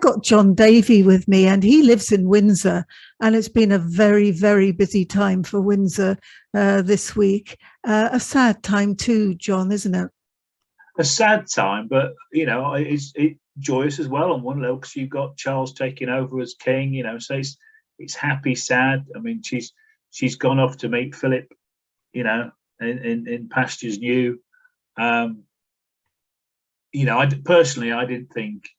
got Jon Davey with me, and he lives in Windsor, and it's been a very, very busy time for Windsor this week. A sad time too, John, isn't it? A sad time, but you know, it's joyous as well on one level, because you've got Charles taking over as king. You know, so it's happy, sad. I mean, she's gone off to meet Philip, you know, in pastures new. You know, I didn't think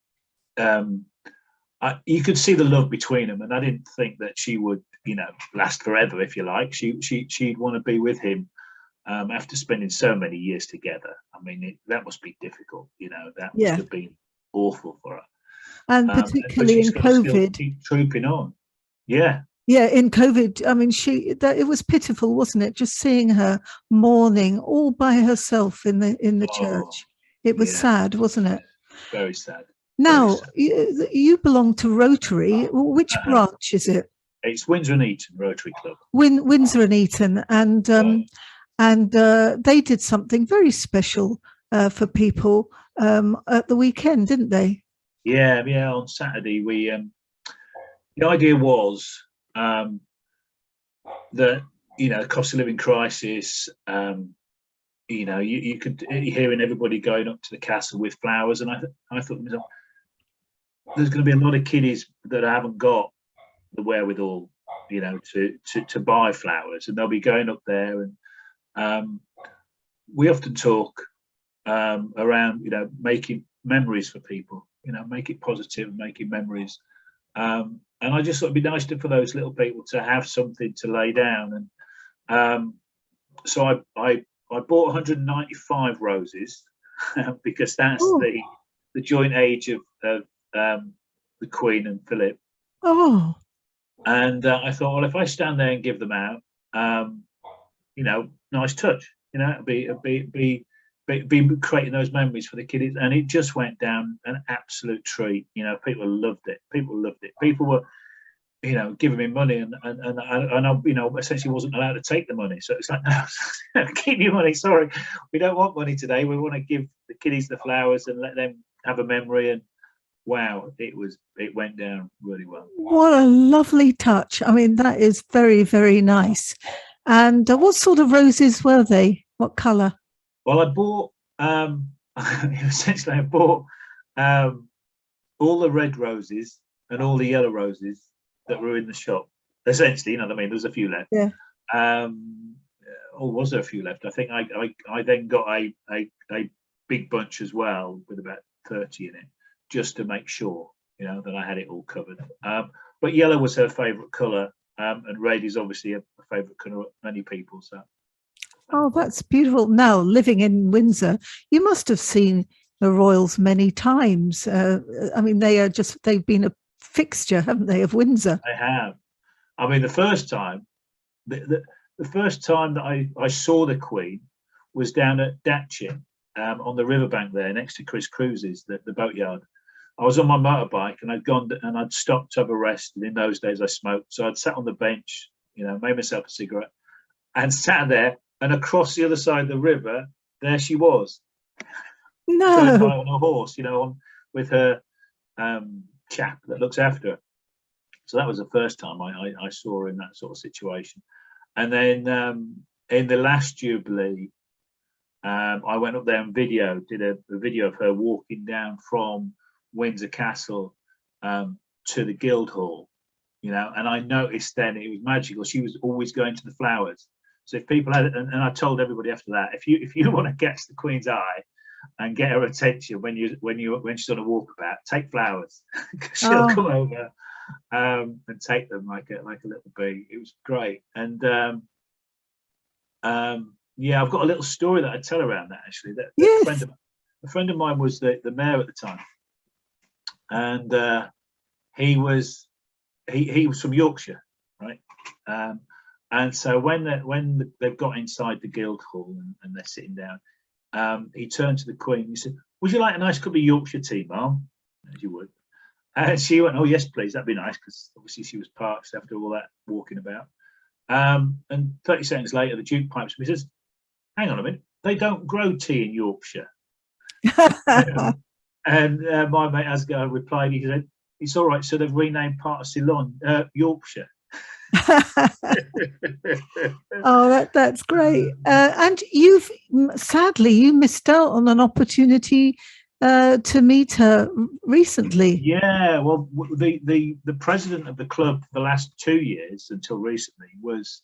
you could see the love between them, and I didn't think that she would, you know, last forever, if you like. She'd want to be with him after spending so many years together. I mean, that must be difficult, you know. That must have been awful for her, and particularly in COVID, keep trooping on. Yeah, in COVID. I mean, it was pitiful, wasn't it? Just seeing her mourning all by herself in the church. It was sad, wasn't it? Very sad. Now, you belong to Rotary. Which branch is it? It's Windsor and Eton Rotary Club. Windsor and Eton, and they did something very special for people at the weekend, didn't they? Yeah. On Saturday, we the idea was that, you know, cost of living crisis. You know, you could hearing everybody going up to the castle with flowers, and I thought to myself, there's going to be a lot of kiddies that haven't got the wherewithal, you know, to buy flowers, and they'll be going up there. And we often talk around, you know, making memories for people, you know, make it positive, making memories. And I just thought it'd be nice for those little people to have something to lay down. And so I bought 195 roses because that's the joint age of the Queen and Philip. Oh. And I thought, well, if I stand there and give them out, you know, nice touch. You know, it'd be creating those memories for the kiddies. And it just went down an absolute treat. You know, people loved it. People were, you know, giving me money, and I, you know, essentially wasn't allowed to take the money. So it's like, no, keep your money. Sorry, we don't want money today. We want to give the kiddies the flowers and let them have a memory. And wow, it went down really well. What a lovely touch. I mean, that is very, very nice. And what sort of roses were they? What colour? Well, I bought essentially all the red roses and all the yellow roses that were in the shop. Essentially, you know what I mean? There's a few left. Yeah. Or was there a few left? I think I then got a big bunch as well with about 30 in it, just to make sure, you know, that I had it all covered. But yellow was her favourite colour, and red is obviously a favourite colour of many people. So. Oh, that's beautiful. Now, living in Windsor, you must have seen the royals many times. I mean, they've been a fixture, haven't they, of Windsor? They have. I mean, the first time that I saw the Queen was down at Datchet, on the riverbank there next to Chris Cruise's, the boatyard. I was on my motorbike and I'd gone and I'd stopped to have a rest. And in those days I smoked. So I'd sat on the bench, you know, made myself a cigarette and sat there, and across the other side of the river, there she was. No. Going by on a horse, you know, with her chap that looks after her. So that was the first time I saw her in that sort of situation. And then in the last Jubilee, I went up there and did a video of her walking down from Windsor Castle to the Guildhall, you know, and I noticed then it was magical. She was always going to the flowers. So if people had, and I told everybody after that, if you want to catch the Queen's eye and get her attention when she's on a walkabout, take flowers. She'll come over and take them like a little bee. It was great. And yeah, I've got a little story that I tell around that, actually. Yes. A friend of mine was the mayor at the time, and he was from Yorkshire, right? And so when they've got inside the Guildhall and they're sitting down, he turned to the Queen and he said, "Would you like a nice cup of Yorkshire tea, Mum?" As you would. And she went, "Oh yes, please, that'd be nice," because obviously she was parched after all that walking about. And 30 seconds later, the Duke pipes me. He says, "Hang on a minute, they don't grow tea in Yorkshire." And my mate Asgar replied, he said, it's all right. So they've renamed part of Ceylon, Yorkshire. Oh, that's great. And you've sadly you missed out on an opportunity to meet her recently. Yeah, well, the president of the club for the last 2 years until recently was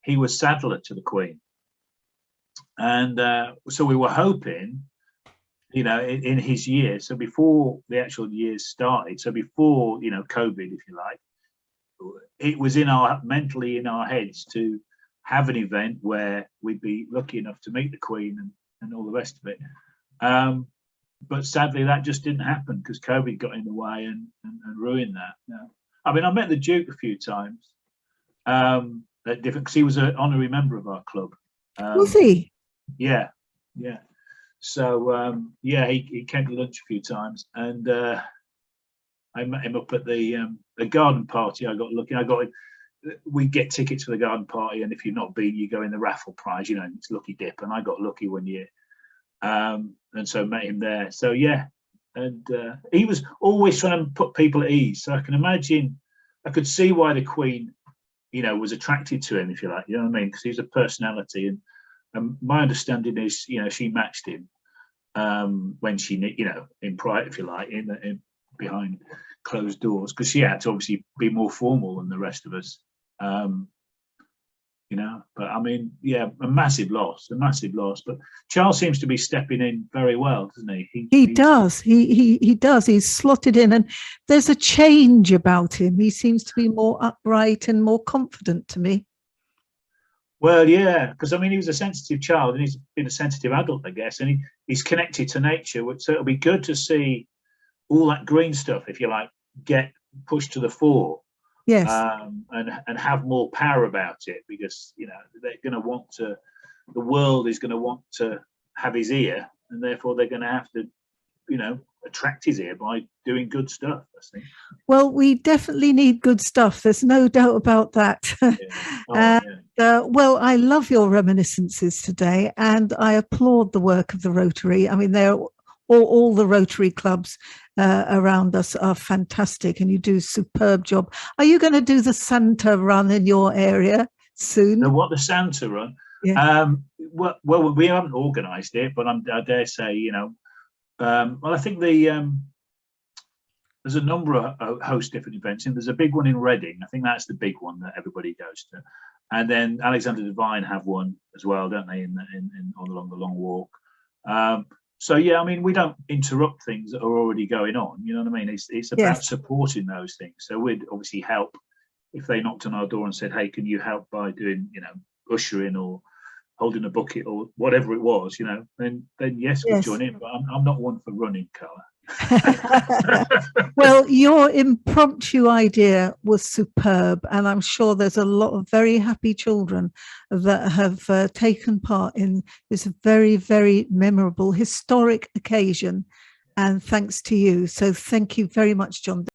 he was saddler to the Queen, and so we were hoping, in his year, so before the actual years started, so before COVID, if you like, it was mentally in our heads to have an event where we'd be lucky enough to meet the Queen and all the rest of it. But sadly, that just didn't happen because COVID got in the way and ruined that. No. I mean, I met the Duke a few times at different, because he was an honorary member of our club. Was he? Yeah. So he came to lunch a few times, and I met him up at the garden party. We get tickets for the garden party, and if you've not been, you go in the raffle prize. It's lucky dip, and I got lucky one year, and so met him there. So yeah, and he was always trying to put people at ease. So I could see why the Queen, was attracted to him, if you like. You know what I mean? Because he's a personality, and my understanding is, she matched him when she, in private, if you like, in behind closed doors, because she had to obviously be more formal than the rest of us. But I mean, yeah, a massive loss. But Charles seems to be stepping in very well, doesn't he? He does. He does. He's slotted in, and there's a change about him. He seems to be more upright and more confident to me. Well, yeah, because I mean, he was a sensitive child, and he's been a sensitive adult, I guess, and he's connected to nature. So it'll be good to see all that green stuff, if you like, get pushed to the fore. Yes. And have more power about it, because they're going to want to. The world is going to want to have his ear, and therefore they're going to have to, attract his ear by doing good stuff, I think. Well, we definitely need good stuff. There's no doubt about that. Yeah. Well, I love your reminiscences today, and I applaud the work of the Rotary. I mean, they're all the Rotary clubs around us are fantastic, and you do a superb job. Are you going to do the Santa run in your area soon? The Santa run? Yeah. Well, we haven't organised it, but I dare say, well, I think there's a number of host different events, and there's a big one in Reading. I think that's the big one that everybody goes to, and then Alexander Devine have one as well, don't they? Along the Long Walk. So yeah, I mean, we don't interrupt things that are already going on. You know what I mean? It's about supporting those things. So we'd obviously help if they knocked on our door and said, "Hey, can you help by doing, ushering or holding a bucket or whatever it was?" Then yes, we'll join in. But I'm not one for running, Carla. Well, your impromptu idea was superb, and I'm sure there's a lot of very happy children that have taken part in this very, very memorable historic occasion, and thanks to you. So thank you very much, Jon.